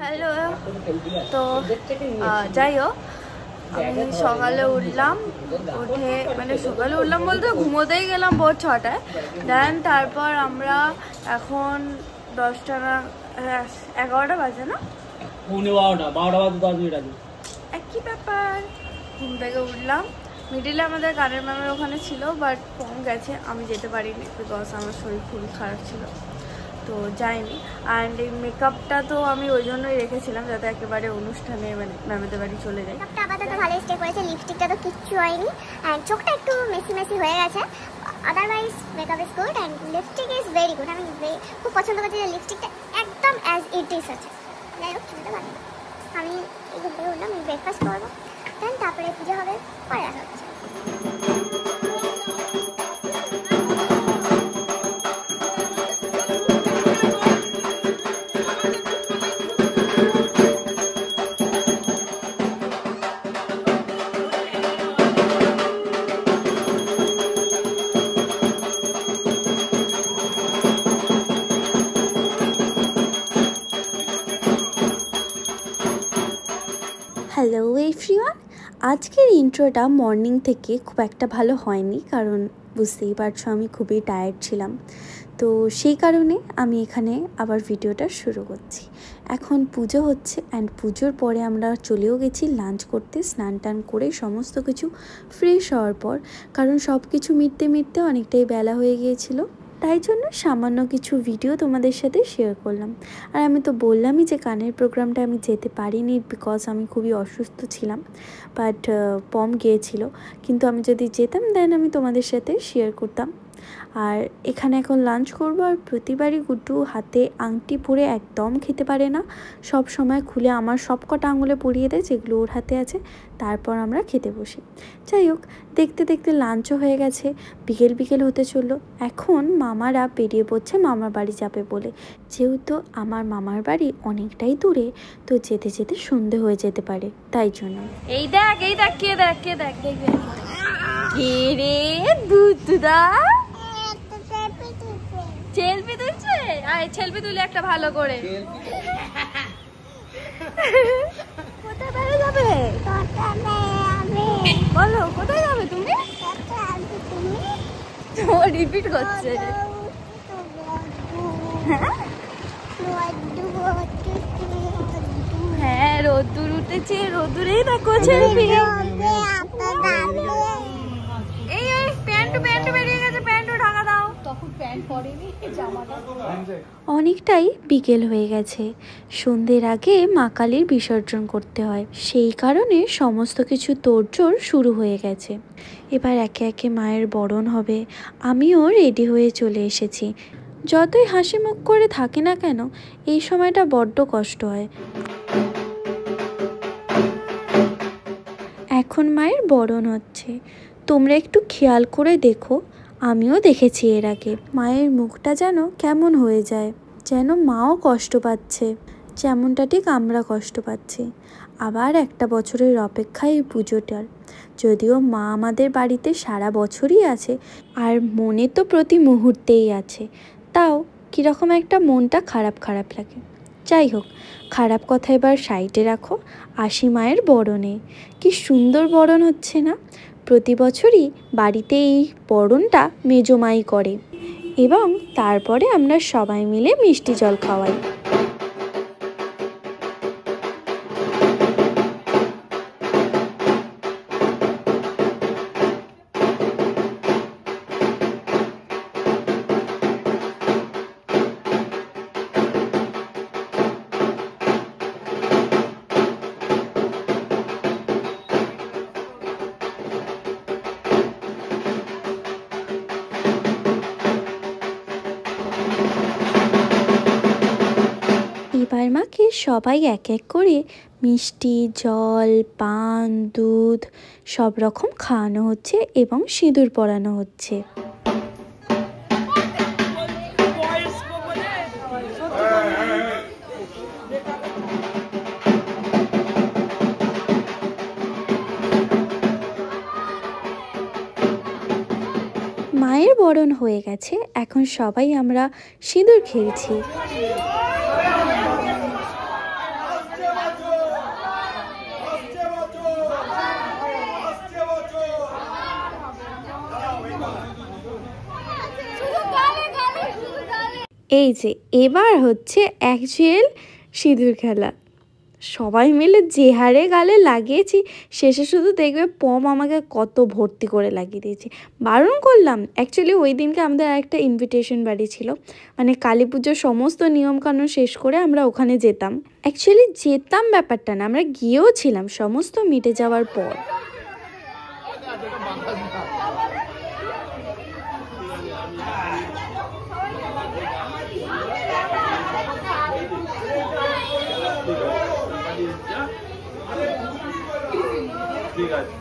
Hello. তো যাই হোক, আমি সকালে উঠলাম, উঠে মানে সকালে উঠলাম বলতে ঘুমোতেই গেলাম ভোর 6টায়। দেন তারপর আমরা এখন 10টা না 11টা বাজে না, 12টা বাজে 10 মিনিট আগে একই ব্যাপার। ঘুম থেকে উঠলাম, মিডিলে আমাদের কানের ম্যামের ওখানে ছিল, বাট কম গেছে, আমি যেতে পারিনি বিকজ আমার শরীর খুবই খারাপ ছিল, তো যাইনি। অ্যান্ড এই মেকআপটা তো আমি ওই জন্যই রেখেছিলাম যাতে একেবারে অনুষ্ঠানে মানে ম্যামেদের বাড়ি চলে যাই। মেকআপটা আপাতত ভালোই স্টে করেছে, লিপস্টিকটা তো কিচ্ছু হয়নি, অ্যান্ড চোখটা একটু মেসি হয়ে গেছে। Otherwise makeup is good and lipstick is very good. আমি খুব পছন্দ করছি যে লিপস্টিকটা একদম অ্যাজ ইট ইজ আছে। যাই হোক, চুলটা ভালো। আমি এই ঘুম থেকে উঠলাম, আমি ব্রেকফাস্ট করবো, দেন তারপরে পুজো হবে, পরে দেখা হচ্ছে। হ্যালো এভরিওয়ান, আজকের ইন্ট্রোটা মর্নিং থেকে খুব একটা ভালো হয়নি, কারণ বুঝতেই পারছো আমি খুবই টায়ার্ড ছিলাম, তো সেই কারণে আমি এখানে আবার ভিডিওটা শুরু করছি। এখন পুজো হচ্ছে অ্যান্ড পুজোর পরে আমরা চলেও গেছি লাঞ্চ করতে, স্নান টান করে সমস্ত কিছু ফ্রেশ হওয়ার পর, কারণ সব কিছু মিটতে অনেকটাই বেলা হয়ে গিয়েছিল, তাই জন্য সামান্য কিছু ভিডিও তোমাদের সাথে শেয়ার করলাম। আর আমি তো বললামই যে গানের প্রোগ্রামটা আমি যেতে পারিনি বিকজ আমি খুবই অসুস্থ ছিলাম, বাট পম গিয়েছিল, কিন্তু আমি যদি যেতাম দেন আমি তোমাদের সাথে শেয়ার করতাম। আর এখানে এখন লাঞ্চ করবো, আর প্রতিবারই গুড্ডু হাতে আংটি পরে একদম খেতে পারে না, সব সময় খুলে আমার সব কটা আঙুলে পরিয়ে দেয় যেগুলো ওর হাতে আছে, তারপর আমরা খেতে বসি। যাই হোক, দেখতে লাঞ্চও হয়ে গেছে, বিকেল হতে চললো। এখন মামারা বেরিয়ে পড়ছে মামার বাড়ি যাবে বলে, যেহেতু আমার মামার বাড়ি অনেকটাই দূরে, তো যেতে সন্ধে হয়ে যেতে পারে, তাই জন্য। এই দেখ কে দেখবে কে রে দুধদা সেলফি তুলছে। আয় সেলফি তুলে একটা ভালো করে। কোথায় বেড়ে যাবে বলো, কোথায় যাবে তুমি? ও রিপিট করছে। হ্যাঁ, রোদ্দুর উঠেছে, রোদ্দুরেই দেখো সেলফি। এই প্যান্ট বেরিয়ে গেছে, প্যান্টও ঢাকা দাও। তখন প্যান্ট পরেনি, জামাটা। অনেকটাই বিকেল হয়ে গেছে, সন্ধ্যের আগে মা কালীর বিসর্জন করতে হয়, সেই কারণে সমস্ত কিছু তোড়জোড় শুরু হয়ে গেছে। এবার একে একে মায়ের বরণ হবে, আমিও রেডি হয়ে চলে এসেছি। যতই হাসি মুখ করে থাকি না কেন, এই সময়টা বড্ড কষ্ট হয়। এখন মায়ের বরণ হচ্ছে, তোমরা একটু খেয়াল করে দেখো, আমিও দেখেছি এর আগে, মায়ের মুখটা যেন কেমন হয়ে যায়, যেন মাও কষ্ট পাচ্ছে, যেমনটা ঠিক আমরা কষ্ট পাচ্ছি। আবার একটা বছরের অপেক্ষায় এই পুজোটার, যদিও মা আমাদের বাড়িতে সারা বছরই আছে, আর মনে তো প্রতি মুহূর্তেই আছে, তাও কীরকম একটা মনটা খারাপ লাগে। যাই হোক, খারাপ কথা এবার সাইডে রাখো, আসি মায়ের বরণে। কি সুন্দর বরণ হচ্ছে না? প্রতি বছরই বাড়িতে এই বরণটা মেজমাই করে, এবং তারপরে আমরা সবাই মিলে মিষ্টি জল খাওয়াই। এবার মাকে সবাই এক এক করে মিষ্টি, জল, পান, দুধ সব রকম খাওয়ানো হচ্ছে এবং সিঁদুর পরানো হচ্ছে। মায়ের বরণ হয়ে গেছে, এখন সবাই আমরা সিঁদুর খেলছি। এই যে এবার হচ্ছে অ্যাকচুয়াল সিঁদুর খেলা। সবাই মিলে যে হারে গালে লাগিয়েছি, শেষে শুধু দেখবে পম আমাকে কত ভর্তি করে লাগিয়ে দিয়েছে। বারণ করলাম, অ্যাকচুয়ালি ওই দিনকে আমাদের একটা ইনভিটেশন বাড়ি ছিল, মানে কালী পুজোর সমস্ত নিয়মকানুন শেষ করে আমরা ওখানে যেতাম। অ্যাকচুয়ালি যেতাম ব্যাপারটা না, আমরা গিয়েও ছিলাম সমস্ত মিটে যাওয়ার পর। ঠিক আছে।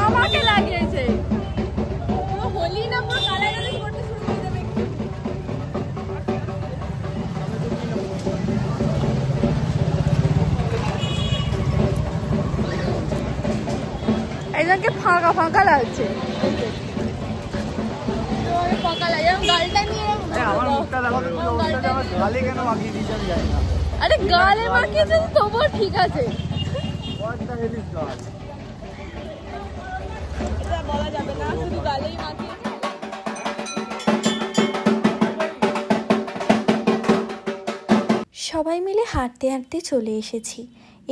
আমাকে লাগিয়েছে হোলি না পুরো কালাকালি করতে শুরু করে দেবে। একজনকে ফাঁকা ফাঁকা লাগছে, ফাঁকা লাগে গালটা নিয়ে। আরে গালে মাখিয়েছে তবুও ঠিক আছে, এটা বলা যাবে না, শুধু গালেই মাখিয়েছে। সবাই মিলে হাঁটতে হাঁটতে চলে এসেছি।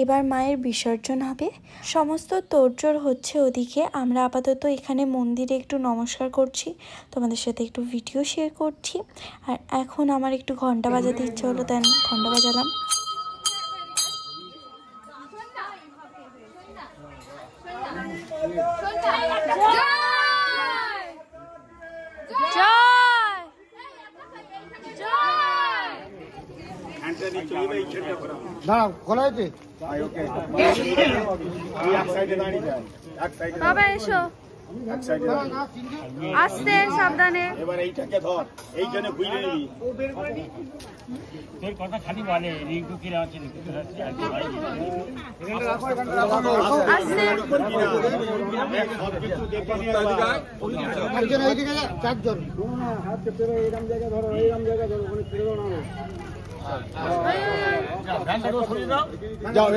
এবার মায়ের বিসর্জন হবে, সমস্ত তোড়জোড় হচ্ছে ওদিকে। আমরা আপাতত এখানে মন্দিরে একটু নমস্কার করছি, তোমাদের সাথে একটু ভিডিও শেয়ার করছি। আর এখন আমার একটু ঘন্টা বাজাতে ইচ্ছে হলো, তাই ঘন্টা বাজালাম। দাঁড়াও, খোলা হয়েছে? বাবা এসো, আস্তে সাবধানে। এবার এইটাকে ধর, এইখানে ঘুরে নিবি। তোর কথা খালি বলে রিঙ্কু কিরা আছে একজন এইদিকে, চারজন। যাও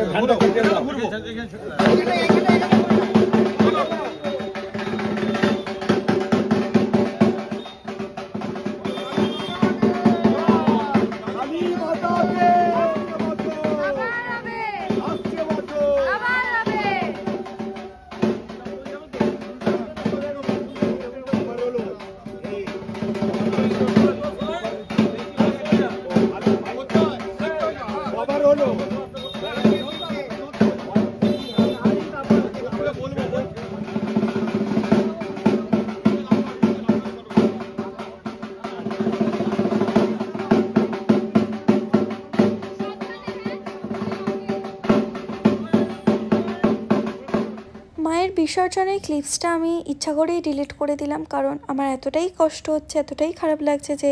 মায়ের বিসর্জনের ক্লিপসটা আমি ইচ্ছা করেই ডিলিট করে দিলাম, কারণ আমার এতটাই কষ্ট হচ্ছে, এতটাই খারাপ লাগছে যে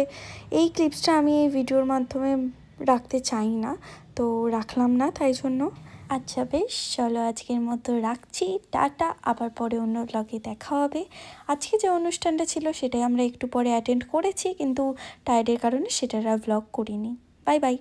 এই ক্লিপসটা আমি এই ভিডিওর মাধ্যমে রাখতে চাই না, তো রাখলাম না তাই জন্য। আচ্ছা বেশ, চলো আজকের মতো রাখছি, টাটা। আবার পরে অন্য ব্লগে দেখা হবে। আজকে যে অনুষ্ঠানটা ছিল সেটাই আমরা একটু পরে অ্যাটেন্ড করেছি, কিন্তু টায়ার্ডের কারণে সেটার আর ব্লগ করিনি। Bye bye.